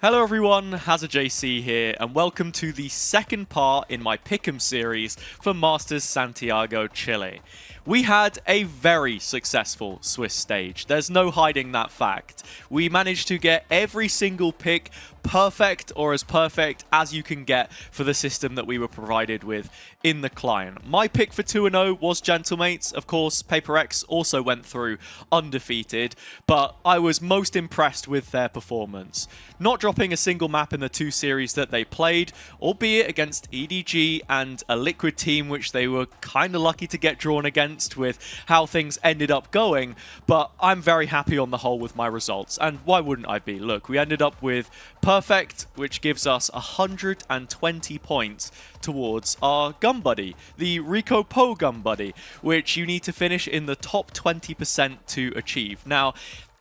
Hello everyone, HazzaJC here, and welcome to the second part in my Pick'em series for Masters Santiago, Chile. We had a very successful Swiss stage, there's no hiding that fact. We managed to get every single pick perfect, or as perfect as you can get for the system that we were provided with in the client. My pick for 2-0 was Gentlemates. Of course, Paper X also went through undefeated, but I was most impressed with their performance. Not dropping a single map in the two series that they played, albeit against EDG and a Liquid team which they were kind of lucky to get drawn against with how things ended up going, but I'm very happy on the whole with my results, and why wouldn't I be? Look, we ended up with perfect, which gives us 120 points towards our gun buddy, the Rico Po gun buddy, which you need to finish in the top 20% to achieve. Now,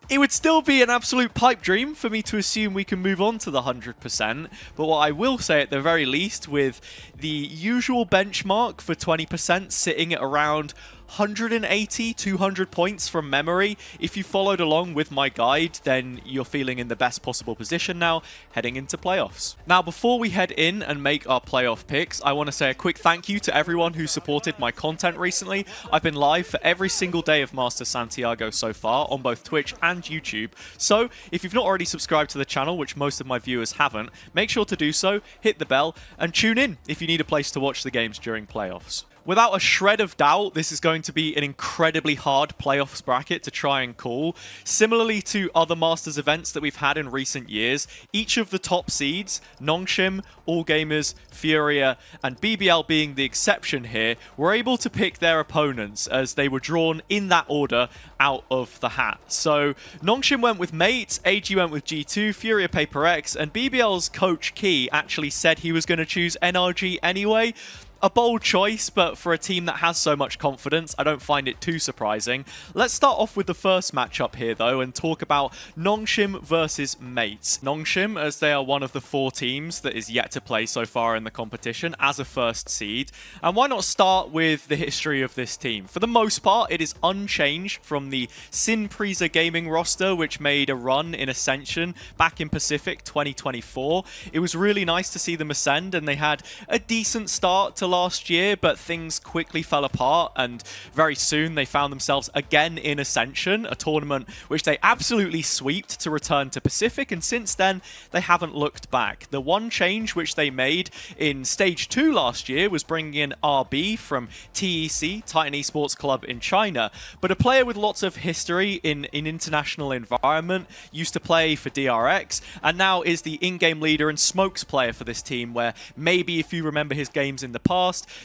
it would still be an absolute pipe dream for me to assume we can move on to the 100%, but what I will say at the very least, with the usual benchmark for 20% sitting at around 180, 200 points from memory. If you followed along with my guide, then you're feeling in the best possible position now, heading into playoffs. Now, before we head in and make our playoff picks, I want to say a quick thank you to everyone who supported my content recently. I've been live for every single day of Masters Santiago so far on both Twitch and YouTube. So, if you've not already subscribed to the channel, which most of my viewers haven't, make sure to do so, hit the bell, and tune in if you need a place to watch the games during playoffs. Without a shred of doubt, this is going to be an incredibly hard playoffs bracket to try and call. Similarly to other Masters events that we've had in recent years, each of the top seeds, Nongshim, All Gamers, FURIA, and BBL being the exception here, were able to pick their opponents as they were drawn in that order out of the hat. So Nongshim went with Mate, AG went with G2, FURIA Paper X, and BBL's coach Key actually said he was going to choose NRG anyway. A bold choice, but for a team that has so much confidence, I don't find it too surprising. Let's start off with the first matchup here, though, and talk about Nongshim versus Mates. Nongshim, as they are one of the 4 teams that is yet to play so far in the competition as a first seed. And why not start with the history of this team? For the most part, it is unchanged from the Sinpresa Gaming roster, which made a run in Ascension back in Pacific 2024. It was really nice to see them ascend, and they had a decent start to last year, but things quickly fell apart, and very soon they found themselves again in Ascension, a tournament which they absolutely sweeped to return to Pacific, and since then they haven't looked back. The one change which they made in Stage 2 last year was bringing in RB from TEC, Titan Esports Club in China, but a player with lots of history in an international environment, used to play for DRX, and now is the in-game leader and smokes player for this team, where maybe if you remember his games in the past,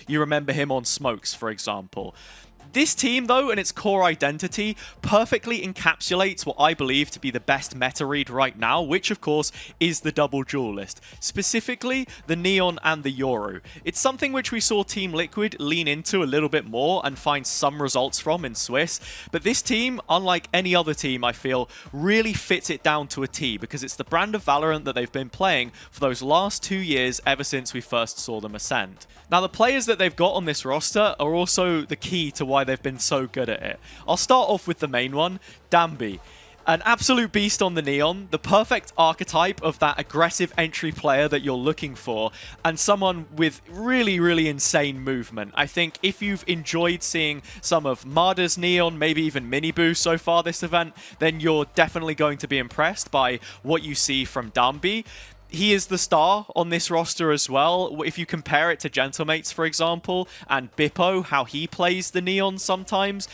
you remember him on smokes, for example. This team, though, and its core identity perfectly encapsulates what I believe to be the best meta read right now, which, of course, is the double duelist. Specifically, the Neon and the Yoru. It's something which we saw Team Liquid lean into a little bit more and find some results from in Swiss, but this team, unlike any other team, I feel, really fits it down to a T, because it's the brand of Valorant that they've been playing for those last 2 years ever since we first saw them ascend. Now, the players that they've got on this roster are also the key to why they've been so good at it. I'll start off with the main one, Dambi. An absolute beast on the Neon, the perfect archetype of that aggressive entry player that you're looking for, and someone with really, really insane movement. I think if you've enjoyed seeing some of Marder's Neon, maybe even Miniboo so far this event, then you're definitely going to be impressed by what you see from Dambi. He is the star on this roster as well. If you compare it to Gentlemates, for example, and Bippo, how he plays the Neon sometimes,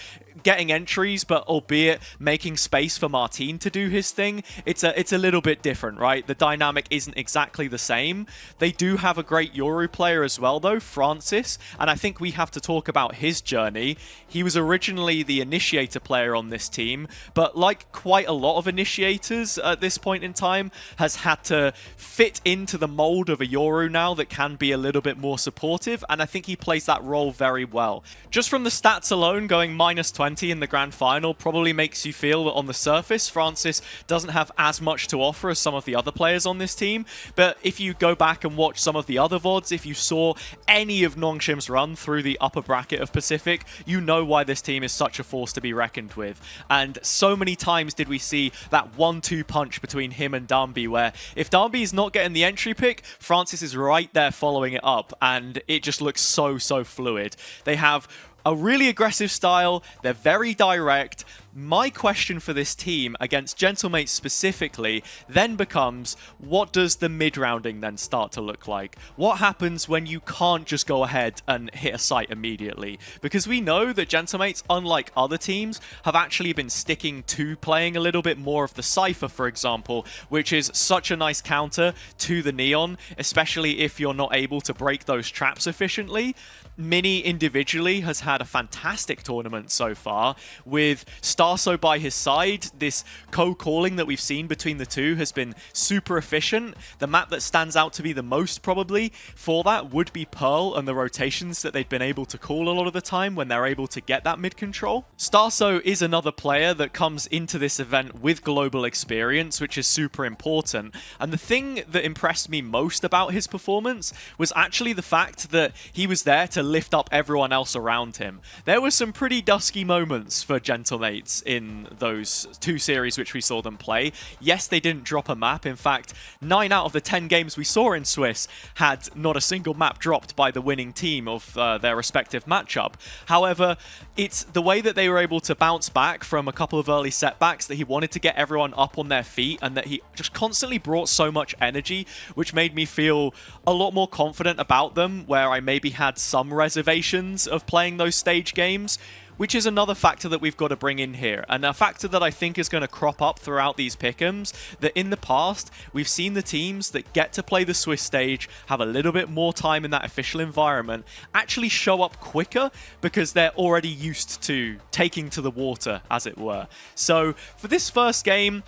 getting entries, but albeit making space for Martin to do his thing, it's a little bit different, right? The dynamic isn't exactly the same. They do have a great Yoru player as well, though, Francis, and I think we have to talk about his journey. He was originally the initiator player on this team, but like quite a lot of initiators at this point in time, has had to fit into the mold of a Yoru now that can be a little bit more supportive, and I think he plays that role very well. Just from the stats alone, going -20 20 in the grand final probably makes you feel that on the surface, Francis doesn't have as much to offer as some of the other players on this team. But if you go back and watch some of the other VODs, if you saw any of Nongshim's run through the upper bracket of Pacific, you know why this team is such a force to be reckoned with. And so many times did we see that 1-2 punch between him and Darnby, where if Darnby is not getting the entry pick, Francis is right there following it up, and it just looks so fluid. They have a really aggressive style, they're very direct. My question for this team against Gentlemates specifically then becomes, what does the mid-rounding then start to look like? What happens when you can't just go ahead and hit a site immediately? Because we know that Gentlemates, unlike other teams, have actually been sticking to playing a little bit more of the Cypher, for example, which is such a nice counter to the Neon, especially if you're not able to break those traps efficiently. Mini individually has had a fantastic tournament so far, with Starso by his side. This co-calling that we've seen between the two has been super efficient. The map that stands out to be the most probably for that would be Pearl and the rotations that they've been able to call a lot of the time when they're able to get that mid control. Starso is another player that comes into this event with global experience, which is super important. And the thing that impressed me most about his performance was actually the fact that he was there to lift up everyone else around him. There were some pretty dusky moments for Gentlemates in those two series which we saw them play. Yes, they didn't drop a map. In fact, 9 out of the 10 games we saw in Swiss had not a single map dropped by the winning team of their respective matchup. However, it's the way that they were able to bounce back from a couple of early setbacks, that he wanted to get everyone up on their feet, and that he just constantly brought so much energy, which made me feel a lot more confident about them, where I maybe had some reservations of playing those stage games, which is another factor that we've got to bring in here, and a factor that I think is going to crop up throughout these pick'ems, that in the past, we've seen the teams that get to play the Swiss stage, have a little bit more time in that official environment, actually show up quicker because they're already used to taking to the water, as it were. So for this first game,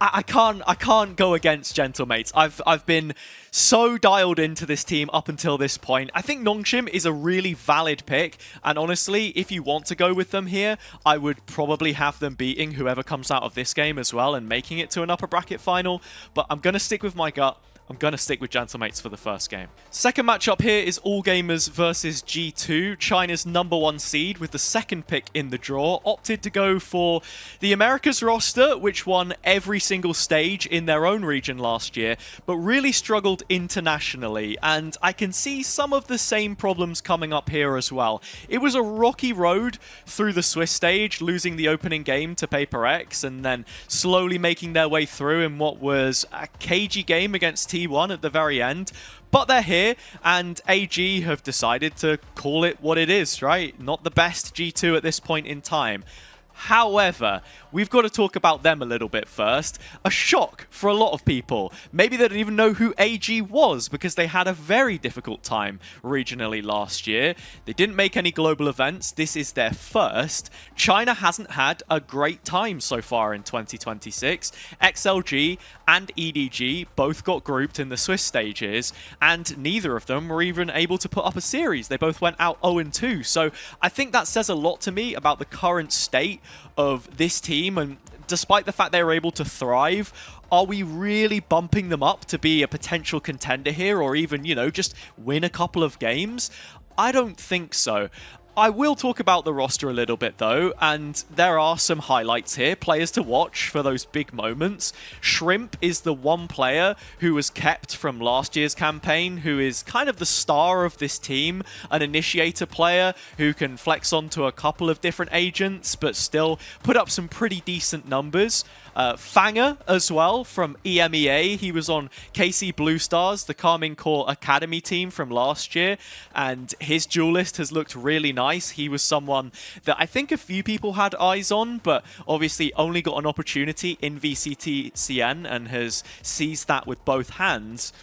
I can't go against Gentlemates. I've been so dialed into this team up until this point. I think Nongshim is a really valid pick, and honestly, if you want to go with them here, I would probably have them beating whoever comes out of this game as well and making it to an upper bracket final, but I'm going to stick with my gut. I'm going to stick with Gentlemates for the first game. Second matchup here is All Gamers versus G2, China's #1 seed with the second pick in the draw, opted to go for the Americas roster, which won every single stage in their own region last year, but really struggled internationally, and I can see some of the same problems coming up here as well. It was a rocky road through the Swiss stage, losing the opening game to Paper X, and then slowly making their way through in what was a cagey game against T1 at the very end. But they're here, and AG have decided to call it what it is, right? Not the best G2 at this point in time. However, we've got to talk about them a little bit first. A shock for a lot of people. Maybe they didn't even know who AG was because they had a very difficult time regionally last year. They didn't make any global events. This is their first. China hasn't had a great time so far in 2026. XLG and EDG both got grouped in the Swiss stages, and neither of them were even able to put up a series. They both went out 0-2. So I think that says a lot to me about the current state of this team, and despite the fact they were able to thrive, are we really bumping them up to be a potential contender here, or even, you know, just win a couple of games? I don't think so. I will talk about the roster a little bit though, and there are some highlights here, players to watch for those big moments. Shrimp is the one player who was kept from last year's campaign, who is kind of the star of this team, an initiator player who can flex onto a couple of different agents, but still put up some pretty decent numbers. Fanger as well from EMEA. He was on KC Blue Stars, the Carmine Core Academy team from last year, and his duelist has looked really nice. He was someone that I think a few people had eyes on, but obviously only got an opportunity in VCT CN and has seized that with both hands.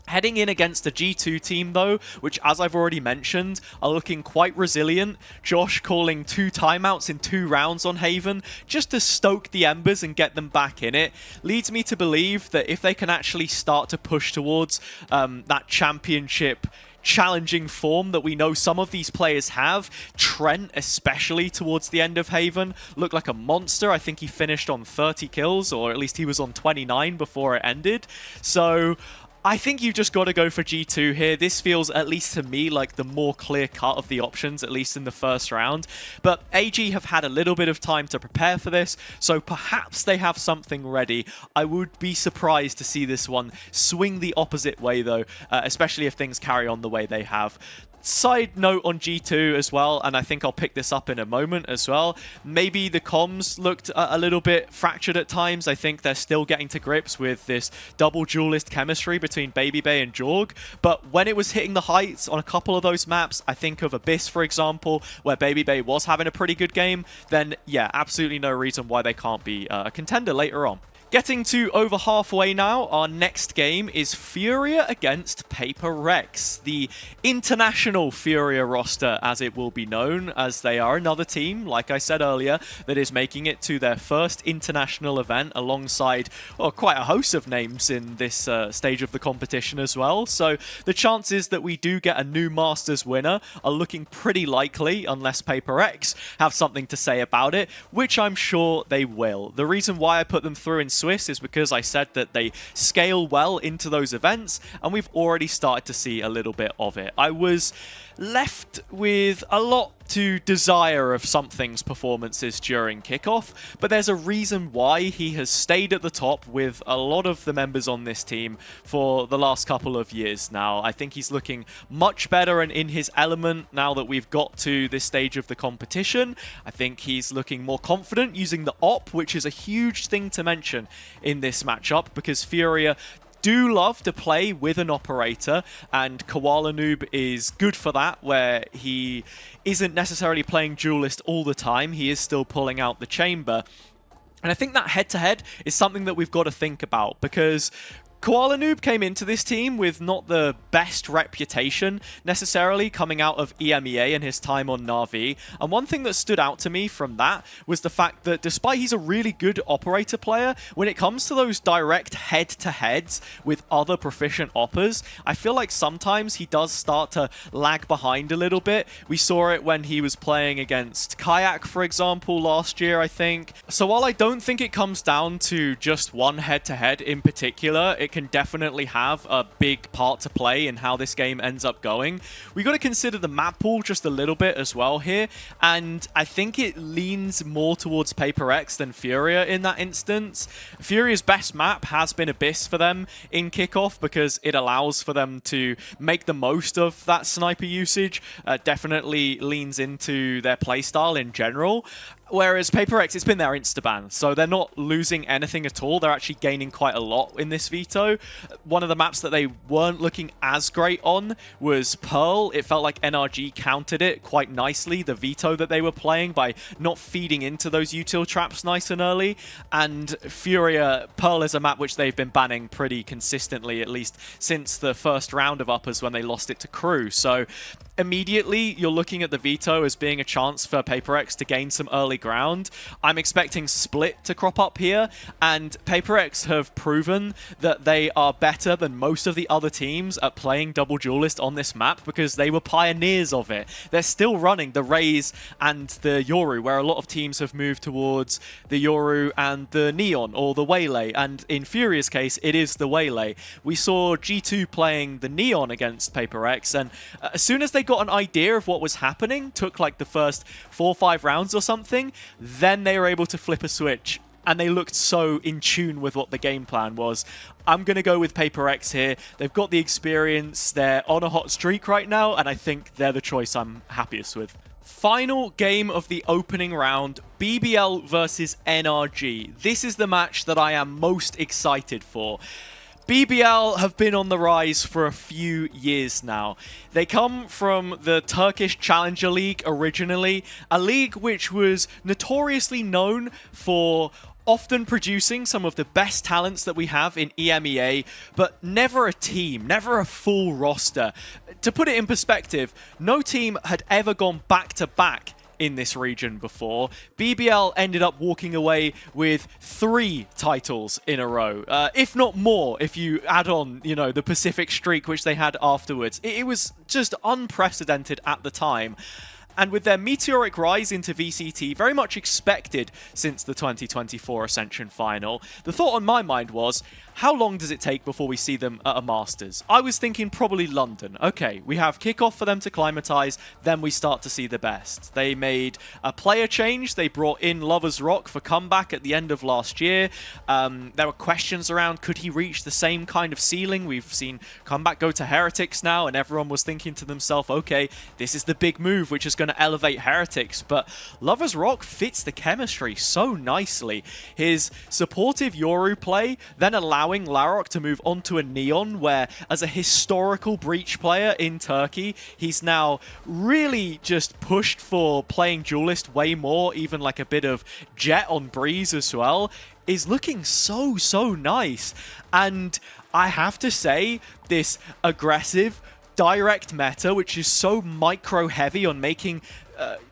Heading in against a G2 team, though, which, as I've already mentioned, are looking quite resilient. Josh calling 2 timeouts in 2 rounds on Haven just to stoke the embers and get them back in it, leads me to believe that if they can actually start to push towards that championship challenging form that we know some of these players have. Trent, especially towards the end of Haven, looked like a monster. I think he finished on 30 kills, or at least he was on 29 before it ended. So I think you've just got to go for G2 here. This feels, at least to me, like the more clear cut of the options, at least in the first round. But AG have had a little bit of time to prepare for this, so perhaps they have something ready. I would be surprised to see this one swing the opposite way, though, especially if things carry on the way they have. Side note on G2 as well, and I think I'll pick this up in a moment as well. Maybe the comms looked a little bit fractured at times. I think they're still getting to grips with this double duelist chemistry between BabyBay and Jorg. But when it was hitting the heights on a couple of those maps, I think of Abyss, for example, where BabyBay was having a pretty good game, then yeah, absolutely no reason why they can't be a contender later on. Getting to over halfway now, our next game is FURIA against Paper Rex, the international FURIA roster, as it will be known, as they are another team, like I said earlier, that is making it to their first international event alongside quite a host of names in this stage of the competition as well. So the chances that we do get a new Masters winner are looking pretty likely, unless Paper Rex have something to say about it, which I'm sure they will. The reason why I put them through in Swiss is because I said that they scale well into those events, and we've already started to see a little bit of it. I was left with a lot to desire of Something's performances during kickoff, but there's a reason why he has stayed at the top with a lot of the members on this team for the last couple of years now. I think he's looking much better and in his element now that we've got to this stage of the competition. I think he's looking more confident using the op, which is a huge thing to mention in this matchup, because FURIA do love to play with an operator, and Koala Noob is good for that, where he isn't necessarily playing duelist all the time. He is still pulling out the chamber. And I think that head-to-head is something that we've got to think about, because Koala Noob came into this team with not the best reputation necessarily coming out of EMEA and his time on Na'Vi. And one thing that stood out to me from that was the fact that despite he's a really good operator player, when it comes to those direct head-to-heads with other proficient oppers, I feel like sometimes he does start to lag behind a little bit. We saw it when he was playing against Kayak, for example, last year, I think. So while I don't think it comes down to just one head-to-head in particular, it can definitely have a big part to play in how this game ends up going. We got to consider the map pool just a little bit as well here, and I think it leans more towards Paper Rex than FURIA in that instance. FURIA's best map has been Abyss for them in kickoff because it allows for them to make the most of that sniper usage. Definitely leans into their playstyle in general. Whereas Paper Rex, it's been their insta-ban, so they're not losing anything at all. They're actually gaining quite a lot in this veto. One of the maps that they weren't looking as great on was Pearl. It felt like NRG countered it quite nicely, the veto that they were playing, by not feeding into those util traps nice and early. And FURIA, Pearl is a map which they've been banning pretty consistently, at least since the first round of uppers when they lost it to Crew. So immediately, you're looking at the veto as being a chance for Paper Rex to gain some early ground. I'm expecting Split to crop up here, and Paper Rex have proven that they are better than most of the other teams at playing double duelist on this map because they were pioneers of it. They're still running the Raze and the Yoru, where a lot of teams have moved towards the Yoru and the Neon, or the Waylay, and in FURIA's case, it is the Waylay. We saw G2 playing the Neon against Paper Rex, and as soon as they got an idea of what was happening, took like the first 4 or 5 rounds or something, then they were able to flip a switch, and they looked so in tune with what the game plan was. I'm going to go with Paper Rex here. They've got the experience, they're on a hot streak right now, and I think they're the choice I'm happiest with. Final game of the opening round, BBL versus NRG. This is the match that I am most excited for. BBL have been on the rise for a few years now. They come from the Turkish Challenger League originally, a league which was notoriously known for often producing some of the best talents that we have in EMEA, but never a team, never a full roster. To put it in perspective, no team had ever gone back-to-back in this region before. BBL ended up walking away with 3 titles in a row, if not more, if you add on, you know, the Pacific streak which they had afterwards. It was just unprecedented at the time. And with their meteoric rise into VCT, very much expected since the 2024 Ascension final, the thought on my mind was, how long does it take before we see them at a Masters? I was thinking probably London. Okay, we have kickoff for them to climatize, then we start to see the best. They made a player change. They brought in Lovers Rock for comeback at the end of last year. There were questions around, could he reach the same kind of ceiling? We've seen comeback go to Heretics now, and everyone was thinking to themselves, okay, this is the big move, which is going to elevate Heretics. But Lovers Rock fits the chemistry so nicely. His supportive Yoru play then allowing Larok to move onto a Neon, where as a historical Breach player in Turkey, he's now really just pushed for playing Duelist way more, even like a bit of Jet on Breeze as well, is looking so nice. And I have to say, this aggressive direct meta, which is so micro heavy on making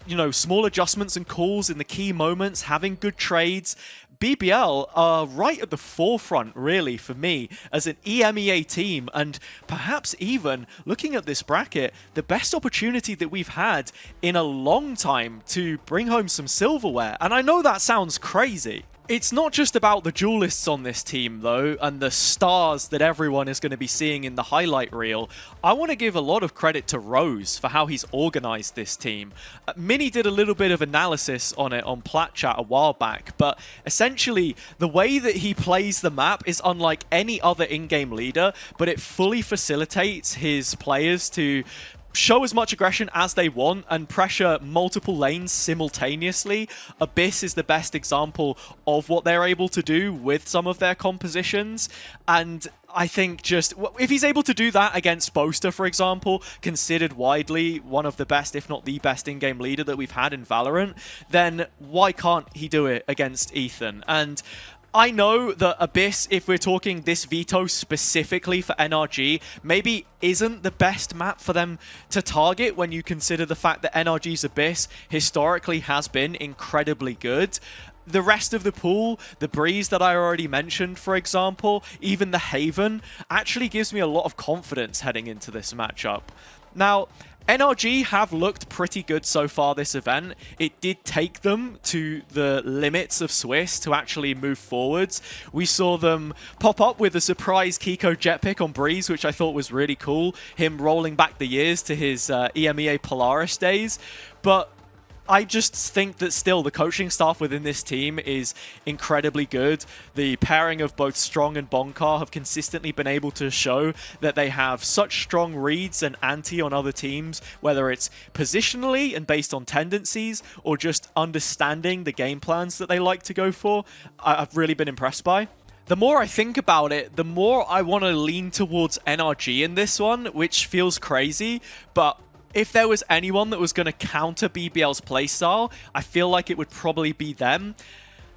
you know, small adjustments and calls in the key moments, having good trades, BBL are right at the forefront, really, for me, as an EMEA team, and perhaps even, looking at this bracket, the best opportunity that we've had in a long time to bring home some silverware. And I know that sounds crazy. It's not just about the duelists on this team, though, and the stars that everyone is going to be seeing in the highlight reel. I want to give a lot of credit to Rose for how he's organized this team. Mini did a little bit of analysis on it on Plat Chat a while back, but essentially, the way that he plays the map is unlike any other in-game leader, but it fully facilitates his players to show as much aggression as they want and pressure multiple lanes simultaneously. Abyss is the best example of what they're able to do with some of their compositions, and I think just, if he's able to do that against Boaster, for example, considered widely one of the best, if not the best in-game leader that we've had in Valorant, then why can't he do it against Ethan? And I know that Abyss, if we're talking this veto specifically for NRG, maybe isn't the best map for them to target when you consider the fact that NRG's Abyss historically has been incredibly good. The rest of the pool, the Breeze that I already mentioned, for example, even the Haven, actually gives me a lot of confidence heading into this matchup. Now, NRG have looked pretty good so far this event. It did take them to the limits of Swiss to actually move forwards. We saw them pop up with a surprise Kiko jet pick on Breeze, which I thought was really cool. Him rolling back the years to his EMEA Polaris days. But I just think that still the coaching staff within this team is incredibly good. The pairing of both Strong and Bonkar have consistently been able to show that they have such strong reads and anti on other teams, whether it's positionally and based on tendencies or just understanding the game plans that they like to go for. I've really been impressed by. The more I think about it, the more I want to lean towards NRG in this one, which feels crazy, but if there was anyone that was going to counter BBL's playstyle, I feel like it would probably be them.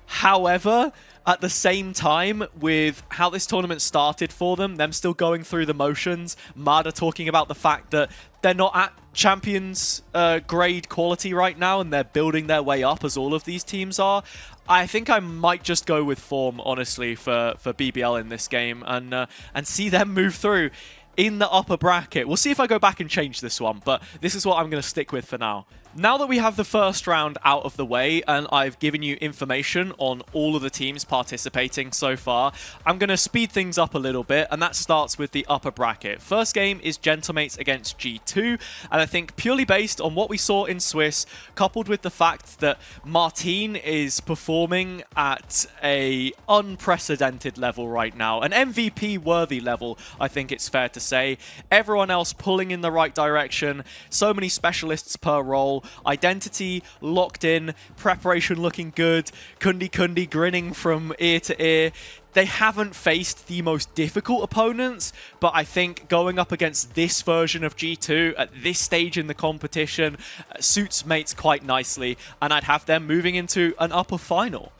However, at the same time, with how this tournament started for them still going through the motions, Mada talking about the fact that they're not at champions grade quality right now and they're building their way up as all of these teams are, I think I might just go with form, honestly, for BBL in this game and see them move through in the upper bracket. We'll see if I go back and change this one, but this is what I'm going to stick with for now. Now that we have the first round out of the way and I've given you information on all of the teams participating so far, I'm going to speed things up a little bit, and that starts with the upper bracket. First game is Gentlemates against G2, and I think purely based on what we saw in Swiss, coupled with the fact that Martine is performing at a unprecedented level right now, an MVP-worthy level, I think it's fair to say. Everyone else pulling in the right direction, so many specialists per role, identity locked in, preparation looking good, Kundi grinning from ear to ear. They haven't faced the most difficult opponents, but I think going up against this version of G2 at this stage in the competition suits mates quite nicely, and I'd have them moving into an upper final.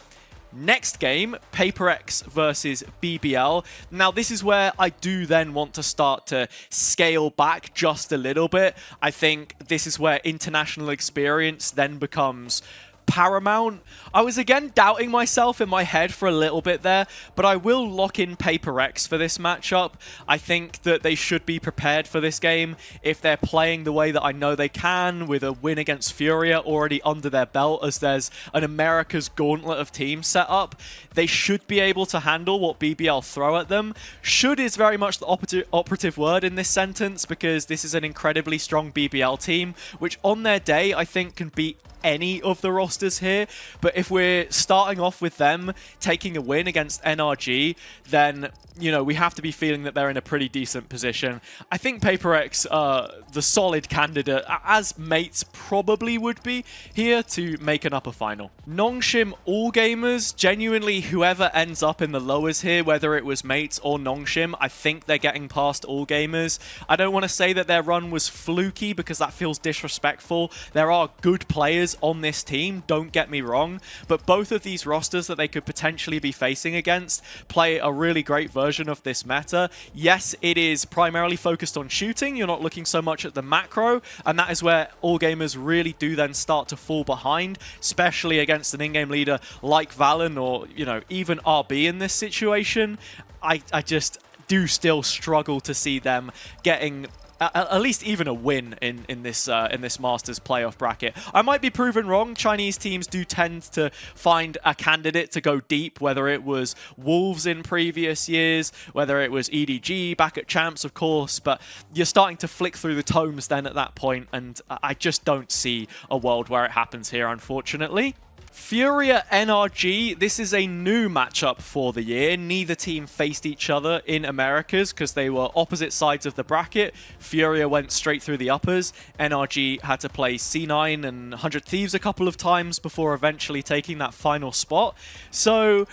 Next game, PaperX versus BBL. Now, this is where I do then want to start to scale back just a little bit. I think this is where international experience then becomes paramount. I was again doubting myself in my head for a little bit there, but I will lock in PaperX for this matchup. I think that they should be prepared for this game if they're playing the way that I know they can, with a win against FURIA already under their belt, as there's an America's gauntlet of teams set up. They should be able to handle what BBL throw at them. Should is very much the operative word in this sentence, because this is an incredibly strong BBL team, which on their day I think can beat any of the rosters here. But if we're starting off with them taking a win against NRG, then, you know, we have to be feeling that they're in a pretty decent position. I think PaperX are the solid candidate, as mates probably would be, here to make an upper final. Nongshim All Gamers, genuinely whoever ends up in the lowers here, whether it was mates or Nongshim, I think they're getting past All Gamers. I don't want to say that their run was fluky, because that feels disrespectful. There are good players on this team, don't get me wrong, but both of these rosters that they could potentially be facing against play a really great version of this meta. Yes, it is primarily focused on shooting, you're not looking so much at the macro, and that is where All Gamers really do then start to fall behind, especially against an in-game leader like Valen, or, you know, even RB in this situation. I just do still struggle to see them getting at least even a win in this Masters playoff bracket. I might be proven wrong. Chinese teams do tend to find a candidate to go deep, whether it was Wolves in previous years, whether it was EDG back at Champs, of course, but you're starting to flick through the tomes then at that point, and I just don't see a world where it happens here, unfortunately. FURIA NRG, this is a new matchup for the year. Neither team faced each other in Americas because they were opposite sides of the bracket. FURIA went straight through the uppers. NRG had to play C9 and 100 Thieves a couple of times before eventually taking that final spot. So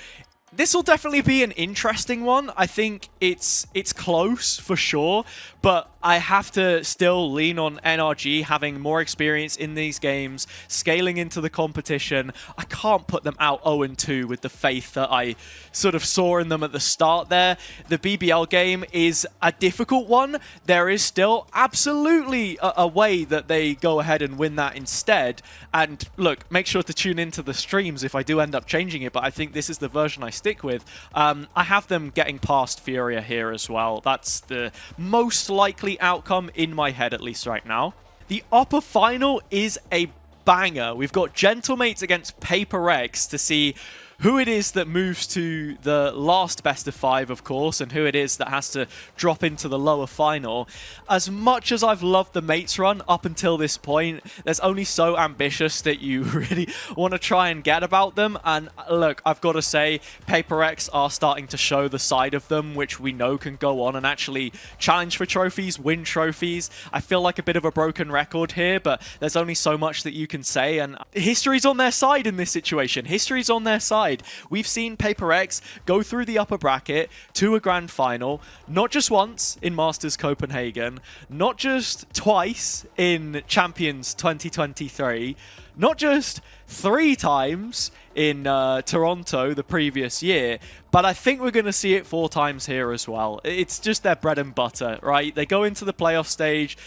this will definitely be an interesting one. I think it's close for sure, but I have to still lean on NRG having more experience in these games, scaling into the competition. I can't put them out 0-2 with the faith that I sort of saw in them at the start there. The BBL game is a difficult one. There is still absolutely a way that they go ahead and win that instead. And look, make sure to tune into the streams if I do end up changing it, but I think this is the version I stick with. I have them getting past FURIA here as well. That's the most likely outcome in my head, at least right now. The upper final is a banger. We've got Gentlemates against PaperX to see who it is that moves to the last best of 5, of course, and who it is that has to drop into the lower final. As much as I've loved the mates run up until this point, there's only so ambitious that you really want to try and get about them. And look, I've got to say, PaperX are starting to show the side of them which we know can go on and actually challenge for trophies, win trophies. I feel like a bit of a broken record here, but there's only so much that you can say, and history's on their side in this situation. History's on their side. We've seen PaperX go through the upper bracket to a grand final, not just once in Masters Copenhagen, not just twice in Champions 2023, not just 3 times in Toronto the previous year, but I think we're going to see it 4 times here as well. It's just their bread and butter, right? They go into the playoff stage,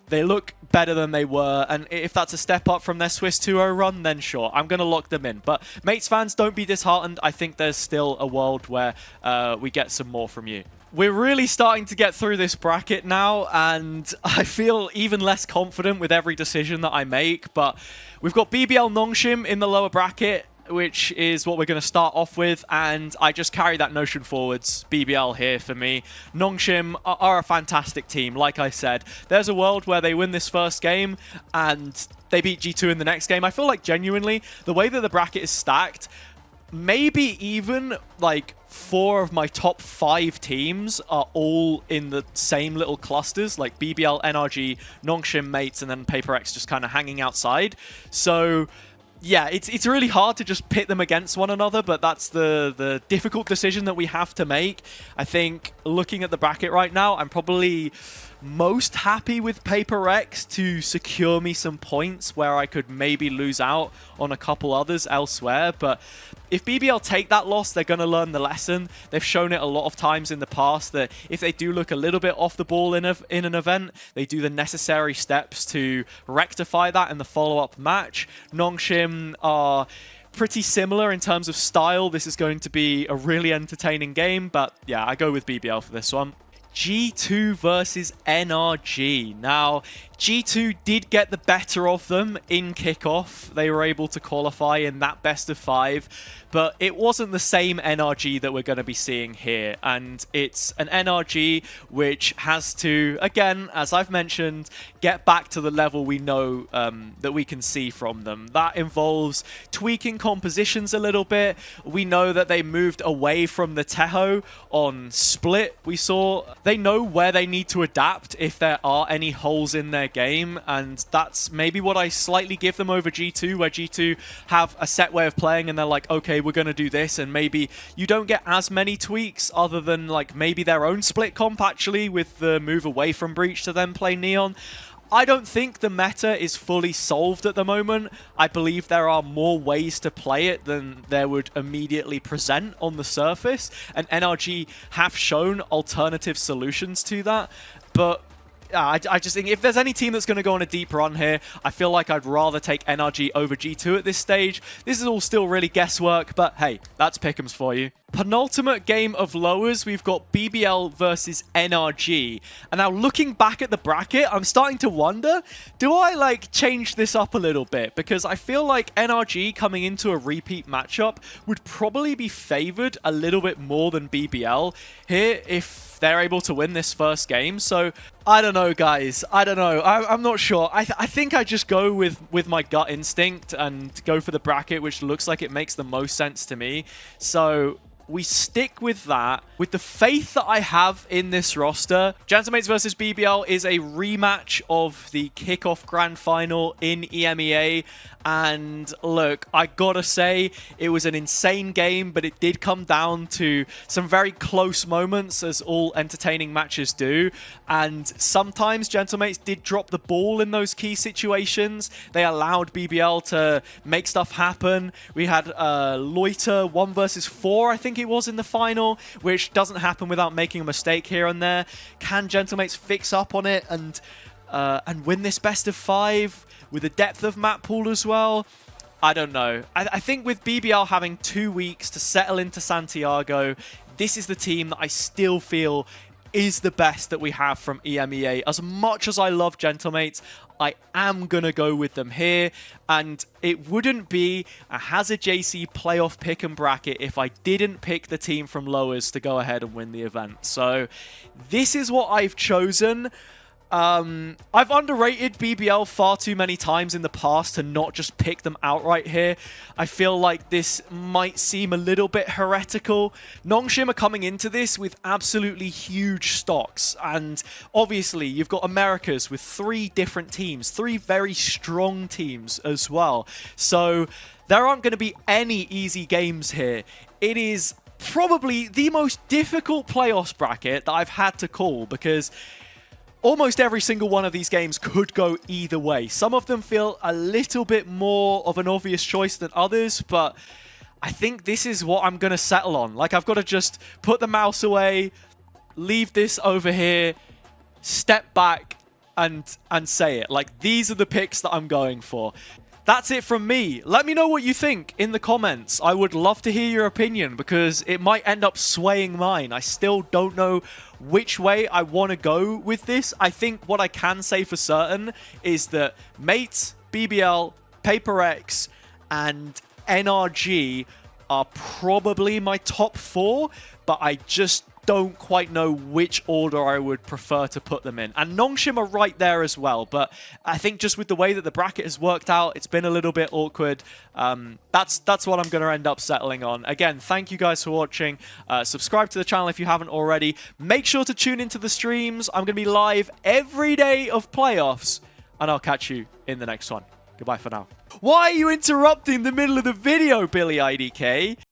they look better than they were, and if that's a step up from their Swiss 2-0 run, then sure, I'm going to lock them in. But mates fans, don't be disheartened. I think there's still a world where we get some more from you. We're really starting to get through this bracket now, and I feel even less confident with every decision that I make. But we've got BBL Nongshim in the lower bracket, which is what we're going to start off with, and I just carry that notion forwards. BBL here for me. Nongshim are a fantastic team, like I said. There's a world where they win this first game and they beat G2 in the next game. I feel like genuinely, the way that the bracket is stacked, maybe even like 4 of my top 5 teams are all in the same little clusters, like BBL, NRG, Nongshim, mates, and then PaperX just kind of hanging outside. So yeah, it's really hard to just pit them against one another, but that's the difficult decision that we have to make. I think looking at the bracket right now, I'm probably most happy with Paper Rex to secure me some points where I could maybe lose out on a couple others elsewhere. But if BBL take that loss, they're going to learn the lesson. They've shown it a lot of times in the past that if they do look a little bit off the ball in an event, they do the necessary steps to rectify that in the follow-up match. Nongshim are pretty similar in terms of style. This is going to be a really entertaining game, but yeah, I go with BBL for this one. G2 versus NRG. Now, G2 did get the better of them in kickoff. They were able to qualify in that best of 5, but it wasn't the same NRG that we're going to be seeing here. And it's an NRG which has to, again, as I've mentioned, get back to the level we know that we can see from them. That involves tweaking compositions a little bit. We know that they moved away from the Teho on Split. We saw they know where they need to adapt if there are any holes in their game, and that's maybe what I slightly give them over G2, where G2 have a set way of playing and they're like, okay, we're going to do this, and maybe you don't get as many tweaks other than like maybe their own split comp actually with the move away from Breach to then play Neon. I don't think the meta is fully solved at the moment. I believe there are more ways to play it than there would immediately present on the surface, and NRG have shown alternative solutions to that, but I just think if there's any team that's going to go on a deep run here, I feel like I'd rather take NRG over G2 at this stage. This is all still really guesswork, but hey, that's pick'ems for you. Penultimate game of lowers, we've got BBL versus NRG. And now looking back at the bracket, I'm starting to wonder, do I like change this up a little bit? Because I feel like NRG coming into a repeat matchup would probably be favored a little bit more than BBL here if they're able to win this first game. So I don't know, guys. I don't know. I'm not sure. I think I just go with my gut instinct and go for the bracket, which looks like it makes the most sense to me. So we stick with that. With the faith that I have in this roster, Gentleman's versus BBL is a rematch of the kickoff grand final in EMEA. And look, I gotta say, it was an insane game, but it did come down to some very close moments, as all entertaining matches do. And sometimes Gentlemates did drop the ball in those key situations. They allowed BBL to make stuff happen. We had Loiter 1 versus 4, I think it was, in the final, which doesn't happen without making a mistake here and there. Can Gentlemates fix up on it and win this best of 5 with the depth of map pool as well? I don't know. I think with BBL having 2 weeks to settle into Santiago, this is the team that I still feel is the best that we have from EMEA. As much as I love Gentlemates, I am going to go with them here. And it wouldn't be a HazzaJC playoff pick and bracket if I didn't pick the team from lowers to go ahead and win the event. So this is what I've chosen. I've underrated BBL far too many times in the past to not just pick them outright here. I feel like this might seem a little bit heretical. Nongshim are coming into this with absolutely huge stocks, and obviously you've got Americas with 3 different teams, 3 very strong teams as well. So there aren't going to be any easy games here. It is probably the most difficult playoffs bracket that I've had to call, because almost every single one of these games could go either way. Some of them feel a little bit more of an obvious choice than others, but I think this is what I'm going to settle on. Like, I've got to just put the mouse away, leave this over here, step back, and say it. Like, these are the picks that I'm going for. That's it from me. Let me know what you think in the comments. I would love to hear your opinion, because it might end up swaying mine. I still don't know which way I want to go with this. I think what I can say for certain is that Mates, BBL, Paper X, and NRG are probably my top 4, but I just don't quite know which order I would prefer to put them in. And Nongshim are right there as well, but I think just with the way that the bracket has worked out, it's been a little bit awkward. That's what I'm going to end up settling on. Again, thank you guys for watching. Subscribe to the channel if you haven't already. Make sure to tune into the streams. I'm going to be live every day of playoffs, and I'll catch you in the next one. Goodbye for now. Why are you interrupting the middle of the video, Billy IDK?